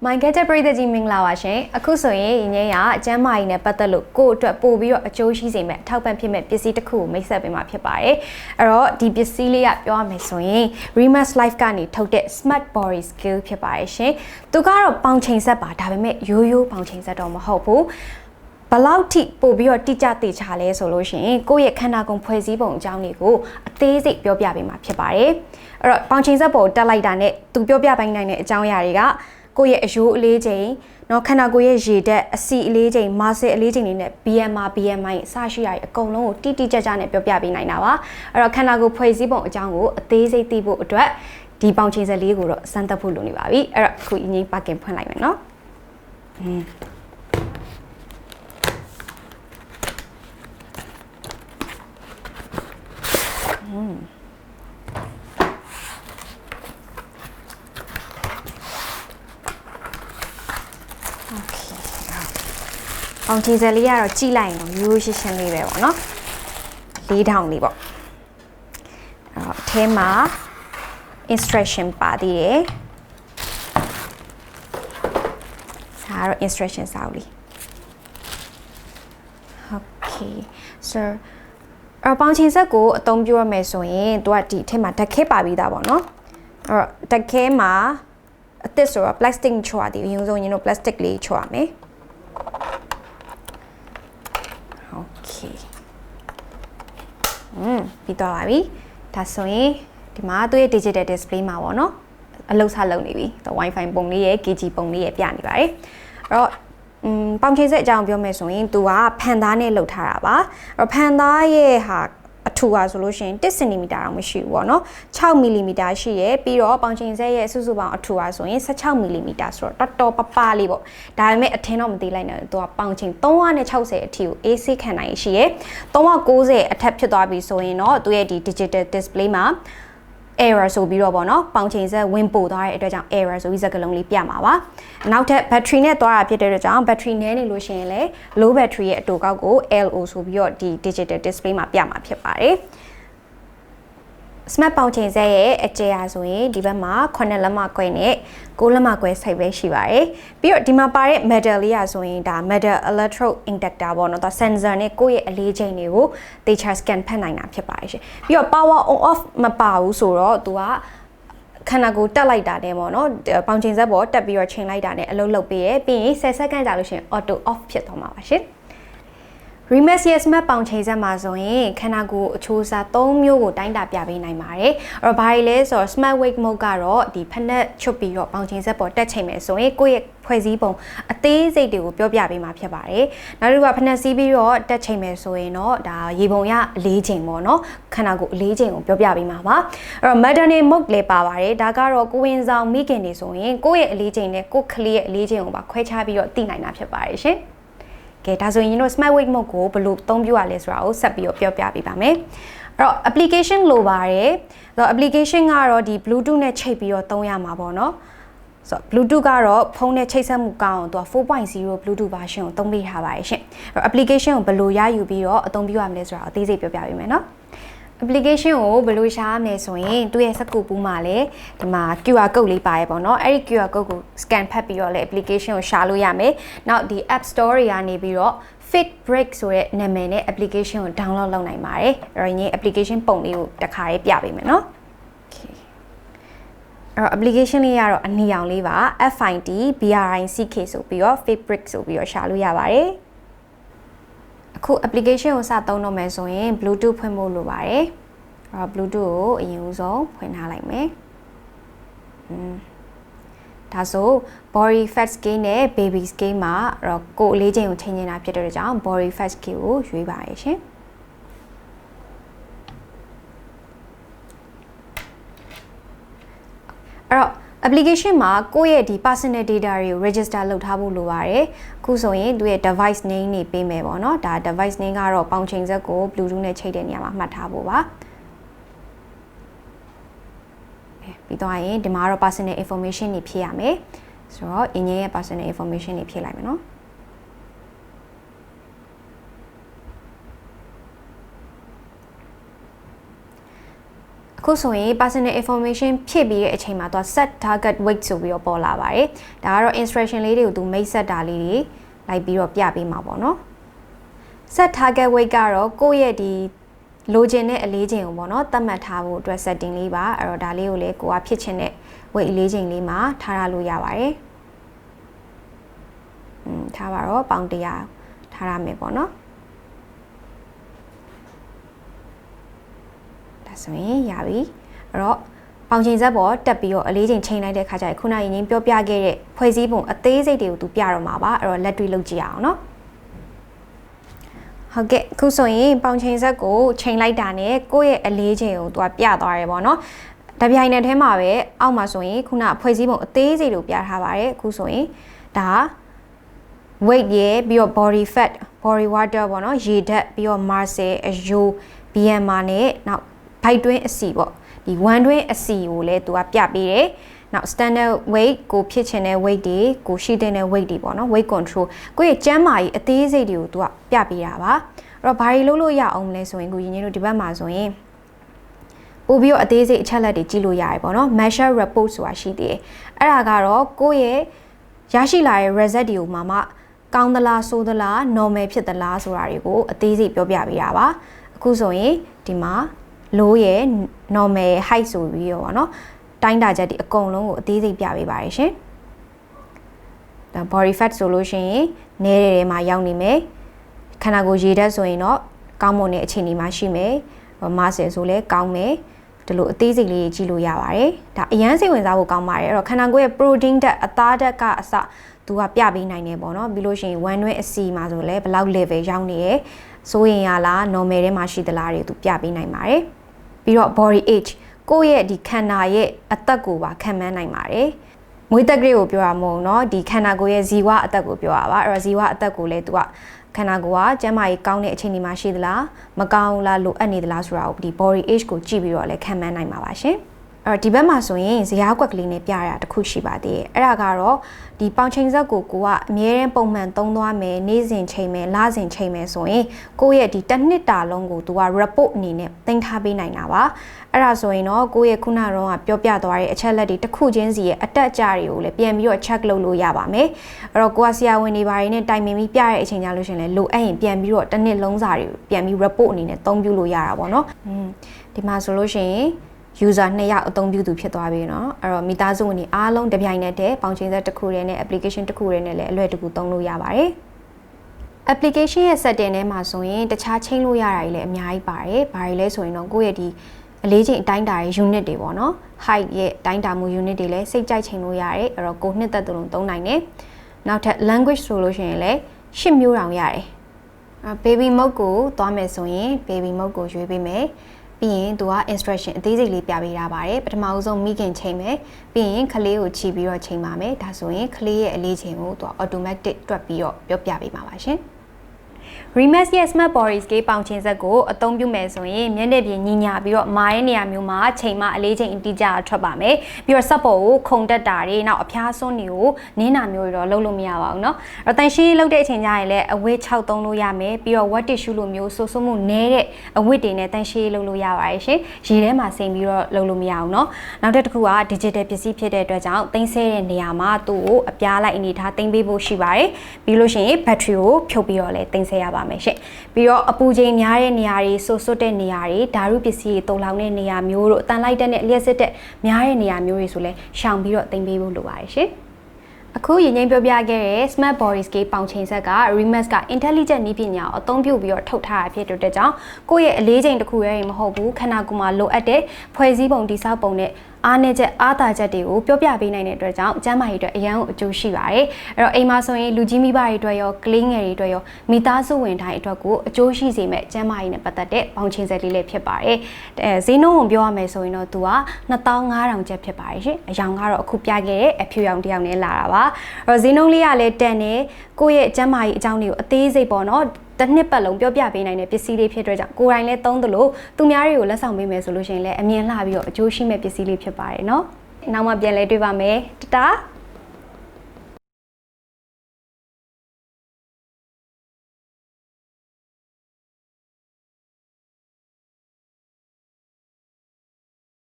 My get a breather Jiming Lawashe, a cusoe, Yea, Gemma in a patalu, go to a pobio, a joshi zime, top and piment, visit a cool, makes up in my pipae, or deep cilia, your mesoe, REMAX life gani, tote smart body skill pipae, Tugaro pouching sabat, have met you pouching at on hopo. Balauti, pobio, teacher, teacher, solution, go ye canagum poesibon, Johnny go, a daisy biobiabi my pipae, or pouching the boat, the light on it, to biobia bang it, John Yariga. Go ye a shoe lady, no can I go ye jade, a sea lady, massy leading in it, BMI, Sashi, a gono, Titi Janet, Biabi Nainawa, or can I go poesibon, Jango, a daisy tibo, drat, debouching the legal Santa Pulunivavi, or could you need back in point like no? On Tizelia or G line, you should send me there, no? Lead down, Libo. Tema instruction body. Our instructions out. Okay, so our bouncing go, a tomb your meso in, do a tema take baby that one, no? Or takema this or a plastic chua, you know, plastically chua me. Okay. Pito that's so the mother digital display ma no? A low salon the Wi-Fi bongly, KG bongly, piani, right? Or pumpkin set down your mesoin to a pandane lotaraba, or panda ye hack. A 2-hour solution, this centimeter on which you want, 2 millimeter she, Piro, punching say, Susuba, 2 hours, so in such 2 millimeters, or top of palibo. Diamond a 10 of the liner to a punching, don't want a house to AC can I she, don't goes a tap to derby so in or do a digital display ma. Error so be robono, punching the wimpo die error so is a lonely piamawa. Now tap battery net or a peter battery nanny lucian low battery at Togago, L also be your digital display ma piama piapare. Smart punching say a jazzway, divama, conelama quene, golama quest highway shivae. Beer dimapare medalia so in the metal electro inductor one of the sensor ne go a legend, they charge scan penina piapage. Your power off mapau suro to a canago like that demo, no, the punching the board that be your chain like that, a low be says second dilution or to off piatoma machine. REMAX yes map punching the mazoe, canago choose a tom you dined up yabi naimare, or bailess or small wake mogaro, dependent choppy your punching the board that chame so a quick poesibo, a daisy do biabi mapiabare. Now you up in a CB or that chame so no, da yiboya leading mono, canago leading or biabi mama, or madane mogle pavare, dagaro going down making so in, go leading a cook clear leading over quite happy or thing like napiabare. So you know, small wig mogo, blue, don't you alice row, sabi of your piabame. Application low bare, the application are the Bluetooth net chapi or tonya mabono. So Bluetooth garo, pone chase a mugown to a 4.0 Bluetooth version, don't be have application below ya you be or don't be amnes row, this is your piabimeno. Application o below sham nesoin, do a sakupu male, the ma QR code by bono, Eric QR code scan papi or application or shallow yame. Now the App Store ya nebiro, fit breaks or nemene application or download long night mare, or any application pony the carry piabimeno. Okay. Our application here a neon liver, FID, BRICK so be your fit breaks or be your shallow yavare. Cool application was at no meso in Bluetooth Pemolo bare or Bluetooth use when I like me. That's all body fat skin, baby skin, or go legend changing up to the jam, body fat skin, you buy it. Application mark go ye the personal data register load habu luare, kusoin do a device name ni pay me bono, that device name are punching the go, Bluetooth net chain yama matabuba. Bitoy, the maro personal information ni piame, so in ye personal information ni pilamino. အခုဆိုရင် personal information ဖြည့်ပြီးတဲ့အချိန်မှာသူက set target weight ဆိုပြီးတော့ပေါ်လာပါတယ်ဒါကတော့ instruction လေးတွေကိုသူမိတ်ဆက်တာလေးတွေလိုက်ပြီးတော့ပြပေးမှာပေါ့နော် set target weight ကတော့ကိုယ့်ရဲ့ဒီလိုချင်တဲ့အလေးချိန်ကိုပေါ့နော်သတ်မှတ်ထားဖို့အတွက် setting လေးပါအဲ့တော့ဒါလေးကိုလည်းကိုကဖြစ်ချင်တဲ့ weight အလေးချိန်လေးမှာထားရလို့ရပါတယ်ထားပါတော့ပေါင်100ထားရမယ်ပေါ့နော်ဒါဆိုရင်ရပြီအဲ့တော့ပေါင်ချိန်ဆက်ပေါ်တက်ပြီးတော့အလေးချိန်ချိန်လိုက်တဲ့ခါကျရင်ခုနကရင်းပြောပြခဲ့တဲ့ဖွဲ့စည်းပုံအသေးစိတ်တွေကိုသူပြတော့မှာပါအဲ့တော့လက်တွေ့လုပ်ကြည့်အောင်နော်ဟုတ်ကဲ့အခုဆိုရင်ပေါင်ချိန်ဆက်ကိုချိန်လိုက်တာနဲ့ကိုယ့်ရဲ့အလေးချိန်ကိုသူကပြသွားတယ်ပေါ့နော်တပြိုင်နက်တည်းမှာပဲအောက်မှာဆိုရင်ခုနဖွဲ့စည်းပုံအသေးစိတ်ကိုပြထားပါတယ်အခုဆိုရင်ဒါ weight ရဲ့ပြီးတော့ body fat body water ပေါ့နော်ရေဓာတ်ပြီးတော့ muscle အယိုး BMR နဲ့နောက် bite တွင်းအစီပေါ့ဒီ1တွင်းအစီကိုလည်းသူကပြပေးတယ်နောက် standard weight ကိုဖြစ်ချင်တဲ့ weight တွေကိုရှိတဲ့ weight တွေပေါ့နော် weight control ကိုယ့်ရဲ့ကျန်းမာရေးအသေးစိတ်တွေကိုသူကပြပေးတာပါအဲ့တော့ဘာတွေလုပ်လို့ရအောင်လဲဆိုရင်ကိုရင်ကြီးတို့ဒီဘက်မှာဆိုရင်ပို့ပြီးတော့အသေးစိတ်အချက်လက်တွေကြည့်လို့ရတယ်ပေါ့နော် measure report ဆိုတာရှိသေးတယ်အဲ့ဒါကတော့ကိုယ့်ရဲ့ရရှိလာတဲ့ result တွေကိုမှကောင်းသလားဆိုးသလား normal ဖြစ်သလားဆိုတာတွေကိုအသေးစိတ်ပြောပြပေးတာပါအခုဆိုရင်ဒီမှာ low ရဲ့ normal height ဆိုပြီးတော့ဗောနော်တိုင်းတာချက်ဒီအကုန်လုံးကိုအသေးစိတ်ပြပေးပါတယ်ရှင်ဒါ body fat ဆိုလို့ရှိရင်နည်းတယ်မှာရောက်နေမယ်ခန္ဓာကိုယ်ရေဓာတ်ဆိုရင်တော့ကောင်းမွန်တဲ့အခြေအနေမှာရှိမယ် muscle ဆိုလဲကောင်းမယ်ဒီလိုအသေးစိတ်လေးကြည့်လို့ရပါတယ်ဒါအရန်စိတ်ဝင်စားဖို့ကောင်းပါတယ်အဲ့တော့ခန္ဓာကိုယ်ရဲ့ protein ဓာတ်အသားဓာတ်ကအစသူကပြပေးနိုင်တယ်ပေါ့နော်ပြီးလို့ရှိရင်1တွင်းအစီမှာဆိုလဲဘယ်လောက် level ရောက်နေရဲစိုးရင်ရလား normal ထဲမှာရှိသလားတွေသူပြပေးနိုင်ပါတယ်ပြီးတော့ body age ကိုယ့်ရဲ့ဒီခန္ဓာရဲ့အသက်ကိုပါခံမှန်းနိုင်ပါတယ်မွေးသက်ကလေးကိုပြောရမဟုတ်เนาะဒီခန္ဓာကိုယ်ရဲ့ဇီဝအသက်ကိုပြောရပါအဲ့တော့ဇီဝအသက်ကိုလည်းသူကခန္ဓာကိုယ်ကကျန်းမာရေးကောင်းတဲ့အခြေအနေမှာရှိသလားမကောင်းလားလိုအပ်နေသလားဆိုတာကိုဒီ body age ကိုကြည့်ပြီးတော့လည်းခံမှန်းနိုင်မှာပါရှင်အဲ့တော့ဒီဘက်မှာဆိုရင်ဇရာကွက်ကလေးနဲ့ပြရတာတစ်ခုရှိပါသေးတယ်အဲ့ဒါကတော့ဒီပေါင်ချိန်ဆက်ကိုကအမြဲတမ်းပုံမှန်သုံးသွားမယ်နေ့စဉ်ချိန်မယ်လစဉ်ချိန်မယ်ဆိုရင်ကိုယ့်ရဲ့ဒီတစ်နှစ်တာလုံးကိုသူက report အနေနဲ့တင်ထားပေးနိုင်တာပါအဲ့ဒါဆိုရင်တော့ကိုယ့်ရဲ့ခုနကတော့ပြောပြသွားတဲ့အချက်လက်တွေတစ်ခုချင်းစီရဲ့အတက်အကျတွေကိုလည်းပြန်ပြီးတော့ check လုပ်လို့ရပါမယ်အဲ့တော့ကိုကဆရာဝန်တွေဘာတွေနဲ့တိုင်ပင်ပြီးပြတဲ့အချိန်ကြလို့ရှင်လဲလိုအပ်ရင်ပြန်ပြီးတော့တစ်နှစ်လုံးစာတွေပြန်ပြီး report အနေနဲ့သုံးပြလို့ရတာပေါ့နော်ဒီမှာဆိုလို့ရှိရင် user 2ယောက်အသုံးပြုသူဖြစ်သွားပြီเนาะအဲ့တော့မိသားစုဝင်တွေအားလုံးတပြိုင်နက်တည်းပေါင်ချိန်ဆက်တစ်ခုတည်းနဲ့ application တစ်ခုတည်းနဲ့လည်းအလွယ်တကူသုံးလို့ရပါတယ် application ရဲ့ setting ထဲမှာဆိုရင်တခြားချိန်လို့ရတာတွေလည်းအများကြီးပါတယ်ဘာတွေလဲဆိုရင်တော့ကိုယ့်ရဲ့ဒီအလေးချိန်အတိုင်းတာရဲ့ unit တွေပေါ့နော် height ရဲ့အတိုင်းတာမှု unit တွေလည်းစိတ်ကြိုက်ချိန်လို့ရတယ်အဲ့တော့ကိုနှစ်သက်သလိုသုံးနိုင်တယ်နောက်ထပ် language ဆိုလို့ရှိရင်လည်း10မျိုးတောင်ရတယ် baby mode ကိုသွားမယ်ဆိုရင် baby mode ကိုရွေးပေးမယ်ပြီးရင်သူက instruction အသေးစိတ်လေးပြပေးထားပါတယ်ပထမဆုံးမိခင်ချိန်မယ်ပြီးရင်ကလေးကိုခြိပြီးတော့ချိန်ပါမယ်ဒါဆိုရင်ကလေးရဲ့အလေးချိန်ကိုသူက automatic တွက်ပြီးတော့ပြောပြပေးမှာပါရှင်REMAX ရဲ့ Smart Body Scale ပေါင်ချိန်ဆက်ကိုအသုံးပြုမယ်ဆိုရင်မျက်နှာပြင်ညီညာပြီးတော့မားရဲ့နေရာမျိုးမှာချိန်မှအလေးချိန်အတိအကျထွက်ပါမယ်ပြီးတော့စက်ပေါ်ကိုခုန်တက်တာတွေနောက်အဖျားစွန်းတွေကိုနင်းတာမျိုးတွေတော့လုပ်လို့မရပါဘူးเนาะအဲ့တော့တန်ရှင်းလုပ်တဲ့အချိန်ကျရင်လည်းအဝတ်6သုံးလို့ရမယ်ပြီးတော့ wet tissue လိုမျိုးဆိုးဆိုးမှုနည်းတဲ့အဝတ်တွေနဲ့တန်ရှင်းလုပ်လို့ရပါတယ်ရှင်ရေထဲမှာစိမ့်ပြီးတော့လုပ်လို့မရအောင်เนาะနောက်တစ်ခုက digital ပစ္စည်းဖြစ်တဲ့အတွက်ကြောင့်တင်ဆဲတဲ့နေရာမှာသူ့ကိုအပြားလိုက်အနေထားတင်ပေးဖို့ရှိပါတယ်ပြီးလို့ရှိရင် battery ကိုဖြုတ်ပြီးတော့လည်းတင်ဆဲရပါမယ်ရှင့်ပြီးတော့အပူချိန်များတဲ့နေရာတွေဆွတ်ဆွတ်တဲ့နေရာတွေဓာတ်ရုပ်ပစ္စည်းတွေတုံလောင်တဲ့နေရာမျိုးတို့အတန်လိုက်တဲ့နဲ့လျှက်စစ်တဲ့များတဲ့နေရာမျိုးတွေဆိုလဲရှောင်ပြီးတော့တင်ပေးဖို့လိုပါတယ်ရှင်အခုရင်းချင်းပြောပြခဲ့တဲ့ Smart Body Scale ပေါင်ချိန်ဆက်က REMAX က intelligent နည်းပညာကိုအသုံးပြုပြီးတော့ထုတ်ထားတာဖြစ်တဲ့ကြောင့်ကိုယ့်ရဲ့အလေးချိန်တစ်ခုရဲမဟုတ်ဘူးခန္ဓာကိုယ်မှာလိုအပ်တဲ့ဖွဲ့စည်းပုံတိစောက်ပုံနဲ့အားနည်းချက်အားသာချက်တွေကိုပြောပြပေးနိုင်တဲ့အတွက်ကြောင့်ကျန်းမာရေးအတွက်အရန်ကိုအကျိုးရှိပါတယ်အဲ့တော့အိမ်မှာဆိုရင်လူကြီးမိဘတွေအတွက်ရောကလေးငယ်တွေအတွက်ရောမိသားစုဝင်တိုင်းအတွက်ကိုအကျိုးရှိစေမဲ့ကျန်းမာရေးနဲ့ပတ်သက်တဲ့ပေါင်ချိန်ဆက်လေးလည်းဖြစ်ပါတယ်ဈေးနှုန်းကိုပြောရမယ်ဆိုရင်တော့သူက2500ကျပ်ဖြစ်ပါတယ်ရှင်အယောင်ကတော့အခုပြခဲ့တဲ့အဖြူရောင်တစ်ယောက်နဲ့လာတာပါအဲ့တော့ဈေးနှုန်းလေးကလည်းတန်နေကိုယ့်ရဲ့ကျန်းမာရေးအကြောင်းတွေကိုအသေးစိတ်ပေါ့နော်တစ်နှစ်ပတ်လုံးပြောပြပေးနိုင်တဲ့ပစ္စည်းလေးဖြစ်တဲ့ကြောင့်ကိုယ်တိုင်လည်းသုံးသလိုသူများတွေကိုလက်ဆောင်ပေးမယ်ဆိုလို့ရှိရင်လည်းအမြင်လှပြီးတော့အကျိုးရှိမဲ့ပစ္စည်းလေးဖြစ်ပါတယ်เนาะနောက်မှပြန်လဲတွေ့ပါမယ်တတား